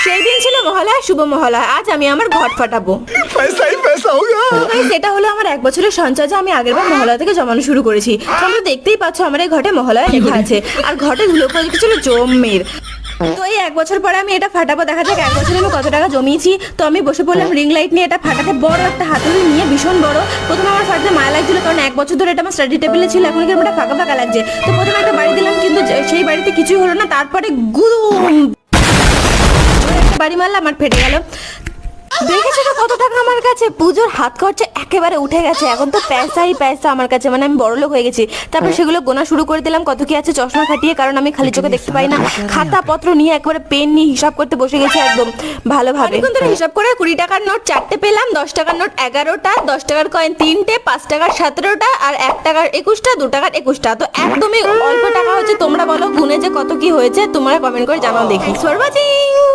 সেই দিন ছিল মহালয়া, শুভ মহালয়া। আজ আমি আমার ঘট ফাটাবো। पैसा ही पैसा होगा। সেটা হলো আমার 1 বছরের সঞ্চয়, যা আমি আগের বার মহালয়া থেকে জমানো শুরু করেছি। তোমরা দেখতেই পাচ্ছ আমার এই ঘটে মহালয়া লেখা আছে, আর ঘটে ধুলো পড়ে ছিল জমের। তো এই 1 বছর পরে আমি এটা ফাটাবো, দেখা যাক 1 বছরে আমি কত টাকা জমিয়েছি। তো আমি বসে পড়লাম রিং লাইট নিয়ে এটা ফাটাতে, বড় একটা হাতুড়ি নিয়ে, ভীষণ বড়। প্রথমে আমার ফাটাতে মায়া লাগছিল, কারণ 1 বছর ধরে এটা আমার স্টাডি টেবিলে ছিল, এখন এটা ফাঁকা ফাঁকা লাগছে। তো প্রথমে একটা বাড়ি দিলাম, কিন্তু সেই বাড়িতে কিছুই হলো না। তারপরে গুদুম একটা বাড়ি মারলাম, আমার ফেটে গেল। দেখেছো তো কত টাকা আমার কাছে? পুজোর হাত খরচা একেবারে উঠে গেছে। এখন তো পয়সাই পয়সা আমার কাছে, মানে আমি বড়লোক হয়ে গেছি। তারপর সেগুলো গোনা শুরু করে দিলাম কত কি আছে, চশমা খাটিয়ে, কারণ আমি খালি চোখে দেখতে পাই না। খাতা পত্র নিয়ে একবারে পেন নিয়ে হিসাব করতে বসে গেছি একদম ভালোভাবে। এখন তো হিসাব করে 20 টাকার নোট 4টে পেলাম, 10 টাকার নোট 11টা, 10 টাকার কয়েন 3টে, 5 টাকার 17টা, আর 1 টাকার 21টা, 2 টাকার 21টা। তো একদমই অল্প টাকা হচ্ছে। তোমরা বলো গুনে যে কত কি হয়েছে, তোমরা কমেন্ট করে জানাও দেখি। For watching.